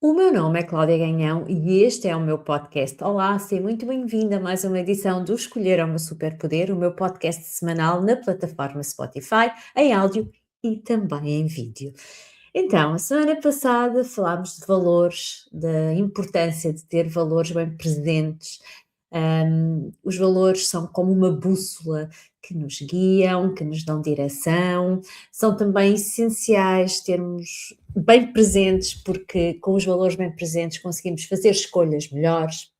O meu nome é Cláudia Ganhão e este é o meu podcast. Olá, seja muito bem-vinda a mais uma edição do Escolher é o meu Superpoder, o meu podcast semanal na plataforma Spotify, em áudio e também em vídeo. Então, a semana passada falámos de valores, da importância de ter valores bem presentes. Os valores são como uma bússola que nos guiam, que nos dão direção, são também essenciais termos bem presentes, porque com os valores bem presentes conseguimos fazer escolhas melhores.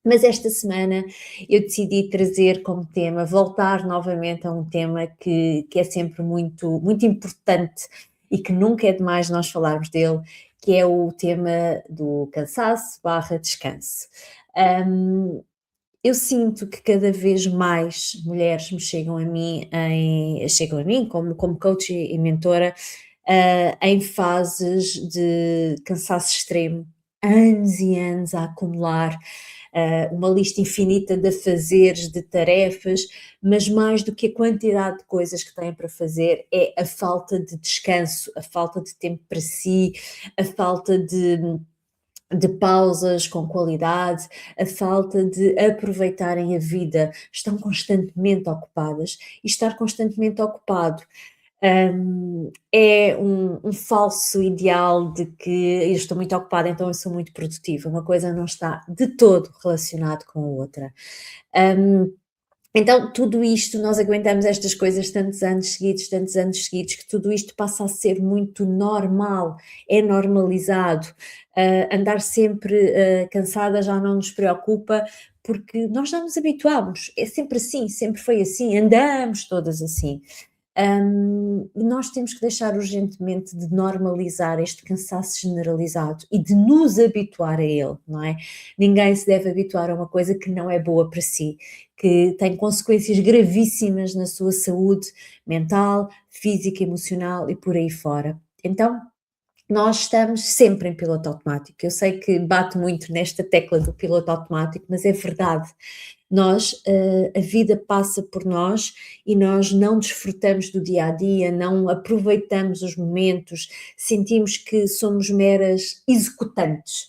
Mas esta semana eu decidi trazer como tema, voltar novamente a um tema que é sempre muito, muito importante e que nunca é demais nós falarmos dele, que é o tema do cansaço barra descanso. Um, eu sinto que cada vez mais mulheres me chegam a mim como coach e mentora, em fases de cansaço extremo, anos e anos a acumular, uma lista infinita de afazeres, de tarefas, mas mais do que a quantidade de coisas que têm para fazer é a falta de descanso, a falta de tempo para si, a falta de pausas com qualidade, a falta de aproveitarem a vida, estão constantemente ocupadas e estar constantemente ocupado é um falso ideal de que eu estou muito ocupada, então eu sou muito produtiva. Uma coisa não está de todo relacionado com a outra. Hum, então, tudo isto, nós aguentamos estas coisas tantos anos seguidos, que tudo isto passa a ser muito normal, é normalizado. Andar sempre cansada já não nos preocupa, porque nós já nos habituámos, é sempre assim, sempre foi assim, andamos todas assim. Nós temos que deixar urgentemente de normalizar este cansaço generalizado e de nos habituar a ele, não é? Ninguém se deve habituar a uma coisa que não é boa para si, que tem consequências gravíssimas na sua saúde mental, física, emocional e por aí fora. Então, nós estamos sempre em piloto automático. Eu sei que bato muito nesta tecla do piloto automático, mas é verdade. A vida passa por nós e nós não desfrutamos do dia a dia, não aproveitamos os momentos, sentimos que somos meras executantes,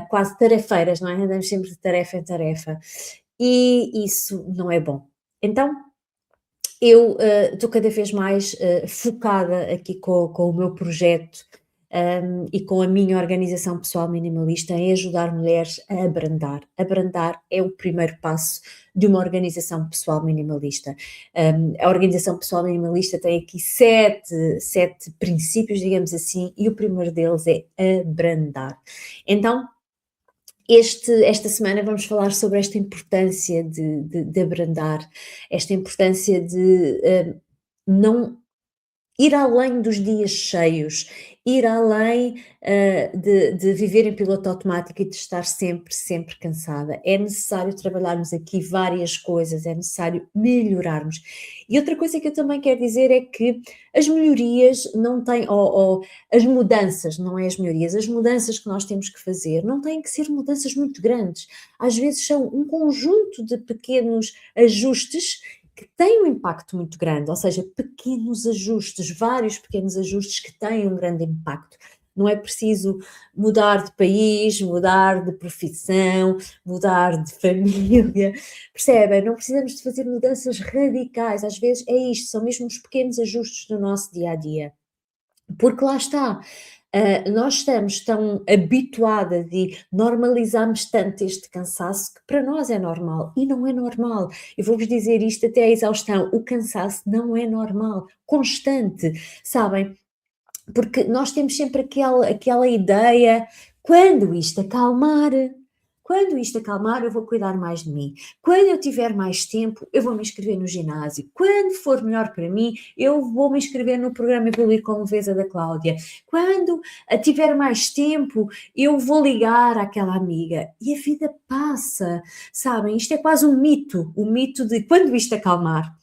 quase tarefeiras, não é? Andamos sempre de tarefa em tarefa e isso não é bom. Então, eu estou cada vez mais focada aqui com o meu projeto e com a minha organização pessoal minimalista em ajudar mulheres a abrandar. Abrandar é o primeiro passo de uma organização pessoal minimalista. A organização pessoal minimalista tem aqui sete princípios, digamos assim, e o primeiro deles é abrandar. Então, esta semana vamos falar sobre esta importância de abrandar, esta importância de não ir além dos dias cheios, ir além de viver em piloto automático e de estar sempre, sempre cansada. É necessário trabalharmos aqui várias coisas, é necessário melhorarmos. E outra coisa que eu também quero dizer é que as melhorias não têm, ou as mudanças, não é as melhorias, as mudanças que nós temos que fazer não têm que ser mudanças muito grandes. Às vezes são um conjunto de pequenos ajustes que têm um impacto muito grande, ou seja, pequenos ajustes, vários pequenos ajustes que têm um grande impacto. Não é preciso mudar de país, mudar de profissão, mudar de família, percebem? Não precisamos de fazer mudanças radicais, às vezes é isto, são mesmo os pequenos ajustes do nosso dia a dia. Porque lá está, nós estamos tão habituadas e normalizamos tanto este cansaço que para nós é normal e não é normal. Eu vou-vos dizer isto até à exaustão: o cansaço não é normal, constante, sabem? Porque nós temos sempre aquela ideia, quando isto acalmar eu vou cuidar mais de mim, quando eu tiver mais tempo eu vou me inscrever no ginásio, quando for melhor para mim eu vou me inscrever no programa Evoluir com Leveza da Cláudia, quando tiver mais tempo eu vou ligar àquela amiga e a vida passa, sabem? Isto é quase um mito, o mito de quando isto acalmar.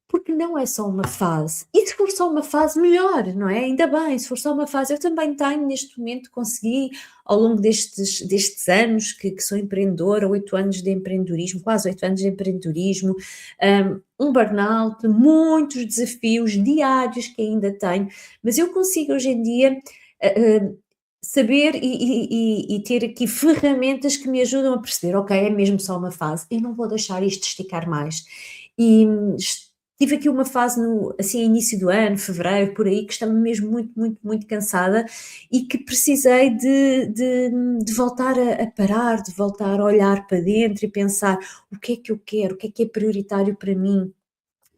Porque não é só uma fase. E se for só uma fase, melhor, não é? Ainda bem, se for só uma fase. Eu também tenho, neste momento, consegui, ao longo destes anos que sou empreendedora, 8 anos de empreendedorismo, quase 8 anos de empreendedorismo, um burnout, muitos desafios diários que ainda tenho, mas eu consigo hoje em dia saber e ter aqui ferramentas que me ajudam a perceber: "Ok, é mesmo só uma fase, eu não vou deixar isto esticar mais". E tive aqui uma fase no assim, início do ano, fevereiro, por aí, que estava mesmo muito, muito, muito cansada e que precisei de voltar a parar, de voltar a olhar para dentro e pensar: "O que é que eu quero? O que é prioritário para mim?".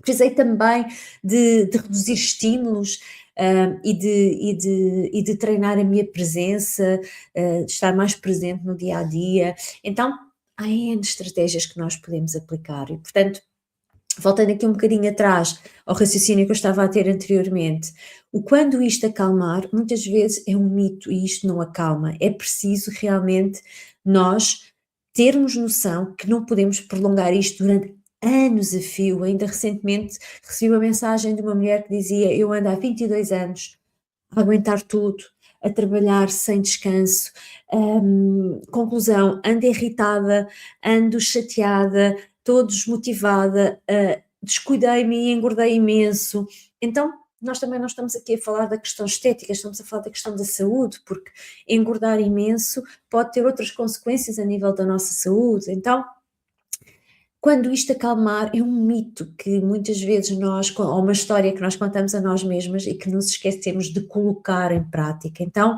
Precisei também de reduzir estímulos, e de treinar a minha presença, de estar mais presente no dia a dia. Então, há N estratégias que nós podemos aplicar e, portanto, voltando aqui um bocadinho atrás ao raciocínio que eu estava a ter anteriormente, o quando isto acalmar, muitas vezes é um mito e isto não acalma. É preciso realmente nós termos noção que não podemos prolongar isto durante anos a fio. Ainda recentemente recebi uma mensagem de uma mulher que dizia: "Eu ando há 22 anos a aguentar tudo, a trabalhar sem descanso. Conclusão, ando irritada, ando chateada, estou desmotivada, descuidei-me e engordei imenso". Então, nós também não estamos aqui a falar da questão estética, estamos a falar da questão da saúde, porque engordar imenso pode ter outras consequências a nível da nossa saúde. Então, quando isto acalmar, é um mito que muitas vezes nós, ou uma história que nós contamos a nós mesmas e que nos esquecemos de colocar em prática. Então,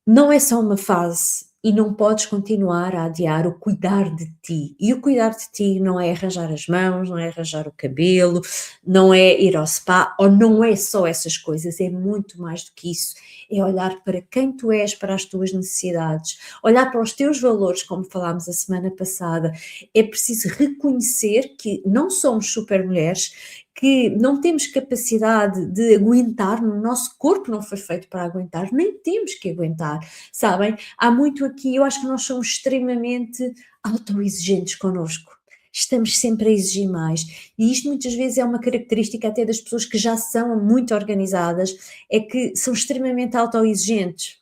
não é só uma fase e não podes continuar a adiar o cuidar de ti. E o cuidar de ti não é arranjar as mãos, não é arranjar o cabelo, não é ir ao spa, ou não é só essas coisas, é muito mais do que isso. É olhar para quem tu és, para as tuas necessidades, olhar para os teus valores, como falámos a semana passada. É preciso reconhecer que não somos super mulheres, que não temos capacidade de aguentar, o nosso corpo não foi feito para aguentar, nem temos que aguentar, sabem? Há muito aqui, eu acho que nós somos extremamente autoexigentes connosco. Estamos sempre a exigir mais. E isto muitas vezes é uma característica até das pessoas que já são muito organizadas, é que são extremamente autoexigentes.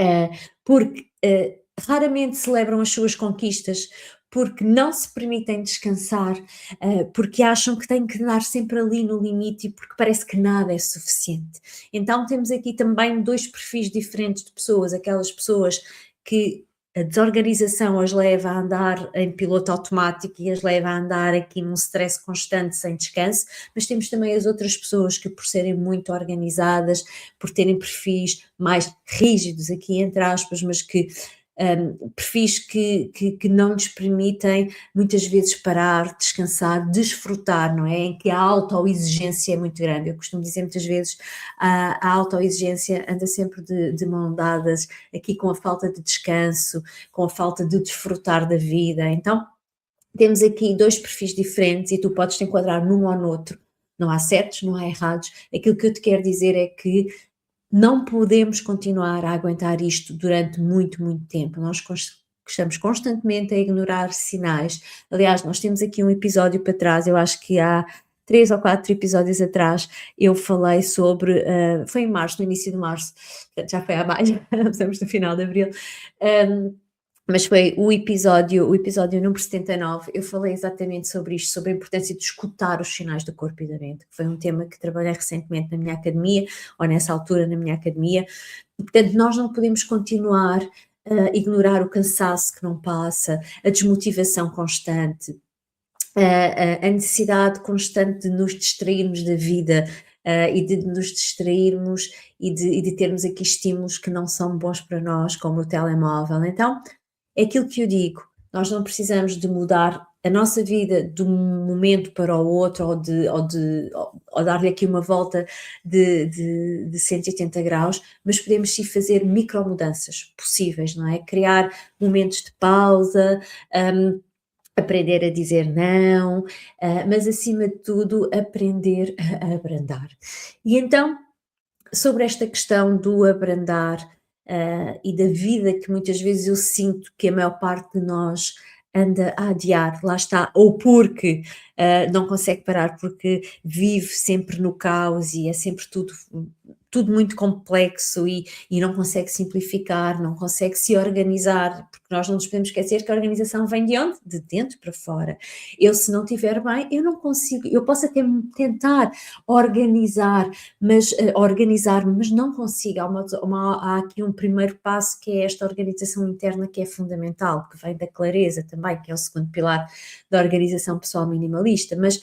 Eh, porque, raramente celebram as suas conquistas, porque não se permitem descansar, porque acham que têm que andar sempre ali no limite e porque parece que nada é suficiente. Então temos aqui também 2 perfis diferentes de pessoas, aquelas pessoas que a desorganização as leva a andar em piloto automático e as leva a andar aqui num stress constante sem descanso, mas temos também as outras pessoas que, por serem muito organizadas, por terem perfis mais rígidos, aqui entre aspas, mas que perfis que não lhes permitem muitas vezes parar, descansar, desfrutar, não é? Em que a autoexigência é muito grande. Eu costumo dizer muitas vezes a autoexigência anda sempre de mão dadas aqui com a falta de descanso, com a falta de desfrutar da vida. Então, temos aqui 2 perfis diferentes e tu podes te enquadrar num ou noutro. Não há certos, não há errados. Aquilo que eu te quero dizer é que não podemos continuar a aguentar isto durante muito, muito tempo. Nós estamos constantemente a ignorar sinais. Aliás, nós temos aqui um episódio para trás, eu acho que há 3 ou 4 episódios atrás, eu falei sobre, foi em março, no início de março, portanto já foi há mais, estamos no final de abril, hum, mas foi o episódio número 79, eu falei exatamente sobre isto, sobre a importância de escutar os sinais do corpo e da mente, que foi um tema que trabalhei recentemente na minha academia, ou nessa altura na minha academia, e portanto nós não podemos continuar a ignorar o cansaço que não passa, a desmotivação constante, a necessidade constante de nos distrairmos da vida, e de nos distrairmos e de termos aqui estímulos que não são bons para nós, como o telemóvel. Então, é aquilo que eu digo, nós não precisamos de mudar a nossa vida de um momento para o outro ou dar-lhe aqui uma volta de 180 graus, mas podemos sim fazer micromudanças possíveis, não é? Criar momentos de pausa, hum, aprender a dizer não, mas acima de tudo aprender a abrandar. E então, sobre esta questão do abrandar, e da vida que muitas vezes eu sinto que a maior parte de nós anda a adiar, lá está, ou porque não consegue parar, porque vive sempre no caos e é sempre tudo muito complexo e não consegue simplificar, não consegue se organizar, porque nós não nos podemos esquecer que a organização vem de onde? De dentro para fora. Eu, se não estiver bem, eu não consigo, eu posso até tentar organizar, mas organizar-me, mas não consigo. Há aqui um primeiro passo que é esta organização interna que é fundamental, que vem da clareza também, que é o segundo pilar da organização pessoal minimalista, mas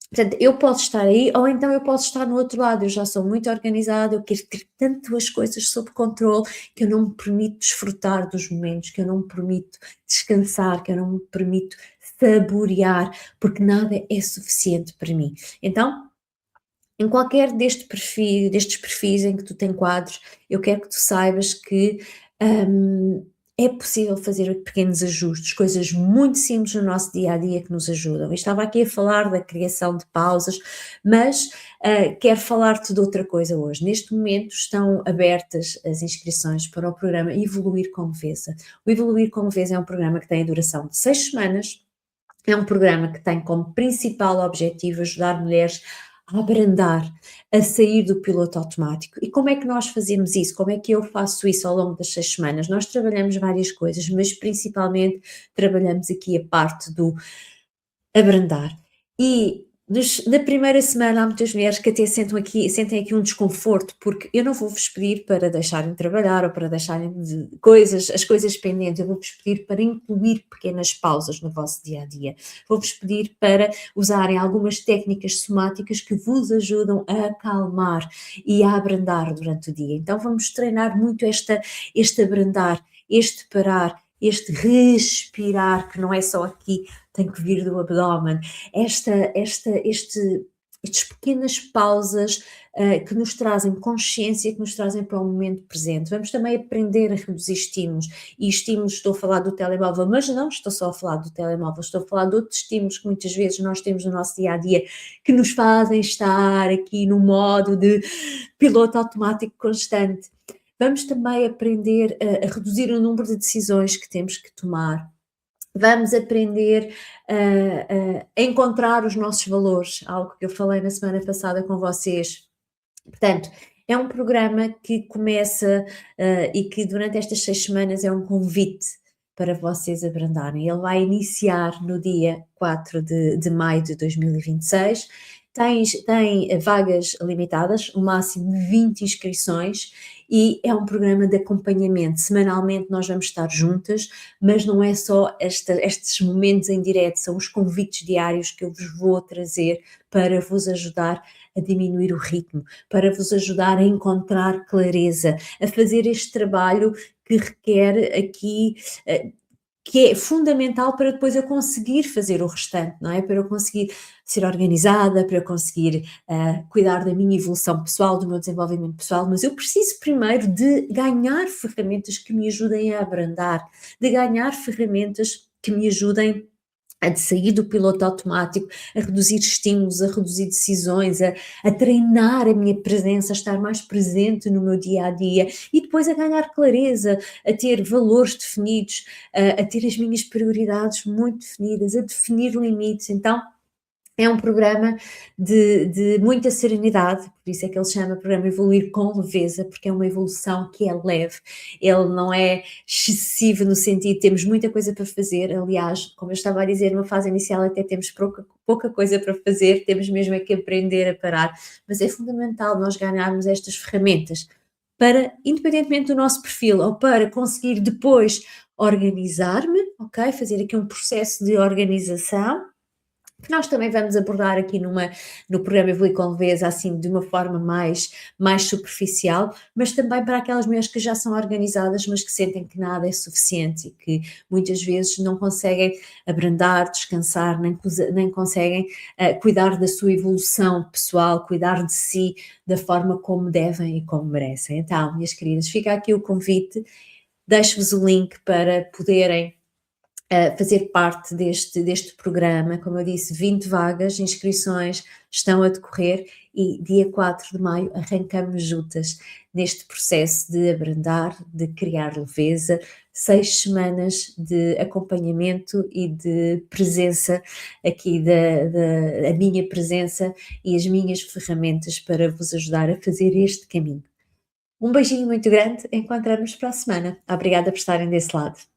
portanto, eu posso estar aí, ou então eu posso estar no outro lado, eu já sou muito organizada, eu quero ter tanto as coisas sob controle que eu não me permito desfrutar dos momentos, que eu não me permito descansar, que eu não me permito saborear, porque nada é suficiente para mim. Então, em qualquer destes perfis em que tu te enquadres, eu quero que tu saibas que é possível fazer pequenos ajustes, coisas muito simples no nosso dia a dia que nos ajudam. Eu estava aqui a falar da criação de pausas, mas quero falar-te de outra coisa hoje. Neste momento estão abertas as inscrições para o programa Evoluir com Leveza. O Evoluir com Leveza é um programa que tem a duração de 6 semanas. É um programa que tem como principal objetivo ajudar mulheres a abrandar, a sair do piloto automático. E como é que nós fazemos isso? Como é que eu faço isso ao longo das 6 semanas? Nós trabalhamos várias coisas, mas principalmente trabalhamos aqui a parte do abrandar. E na primeira semana há muitas mulheres que até sentem aqui um desconforto, porque eu não vou-vos pedir para deixarem de trabalhar ou para deixarem as coisas pendentes, eu vou-vos pedir para incluir pequenas pausas no vosso dia-a-dia. Vou-vos pedir para usarem algumas técnicas somáticas que vos ajudam a acalmar e a abrandar durante o dia. Então vamos treinar muito este abrandar, este parar, este respirar, que não é só aqui, tem que vir do abdômen, estas pequenas pausas que nos trazem consciência, que nos trazem para o momento presente. Vamos também aprender a reduzir estímulos, e estímulos, estou a falar do telemóvel, mas não estou só a falar do telemóvel, estou a falar de outros estímulos que muitas vezes nós temos no nosso dia-a-dia, que nos fazem estar aqui no modo de piloto automático constante. Vamos também aprender a reduzir o número de decisões que temos que tomar. Vamos aprender a encontrar os nossos valores, algo que eu falei na semana passada com vocês. Portanto, é um programa que começa e que durante estas 6 semanas é um convite para vocês abrandarem. Ele vai iniciar no dia 4 de maio de 2026. Tem vagas limitadas, o máximo de 20 inscrições, e é um programa de acompanhamento. Semanalmente nós vamos estar juntas, mas não é só estes momentos em direto, são os convites diários que eu vos vou trazer para vos ajudar a diminuir o ritmo, para vos ajudar a encontrar clareza, a fazer este trabalho que requer aqui que é fundamental para depois eu conseguir fazer o restante, não é? Para eu conseguir ser organizada, para eu conseguir cuidar da minha evolução pessoal, do meu desenvolvimento pessoal, mas eu preciso primeiro de ganhar ferramentas que me ajudem a abrandar, de ganhar ferramentas que me ajudem a de sair do piloto automático, a reduzir estímulos, a reduzir decisões, a treinar a minha presença, a estar mais presente no meu dia-a-dia e depois a ganhar clareza, a ter valores definidos, a ter as minhas prioridades muito definidas, a definir limites. Então, é um programa de muita serenidade, por isso é que ele se chama Programa Evoluir com Leveza, porque é uma evolução que é leve, ele não é excessivo no sentido de temos muita coisa para fazer, aliás, como eu estava a dizer, numa fase inicial até temos pouca coisa para fazer, temos mesmo é que aprender a parar, mas é fundamental nós ganharmos estas ferramentas para, independentemente do nosso perfil, ou para conseguir depois organizar-me, ok? Fazer aqui um processo de organização, que nós também vamos abordar aqui no programa Evolui com Leveza, assim, de uma forma mais superficial, mas também para aquelas mulheres que já são organizadas, mas que sentem que nada é suficiente e que muitas vezes não conseguem abrandar, descansar, nem conseguem cuidar da sua evolução pessoal, cuidar de si da forma como devem e como merecem. Então, minhas queridas, fica aqui o convite, deixo-vos o link para poderem fazer parte deste programa. Como eu disse, 20 vagas, inscrições estão a decorrer e dia 4 de maio arrancamos juntas neste processo de abrandar, de criar leveza, 6 semanas de acompanhamento e de presença aqui da a minha presença e as minhas ferramentas para vos ajudar a fazer este caminho. Um beijinho muito grande, encontramos para a semana. Obrigada por estarem desse lado.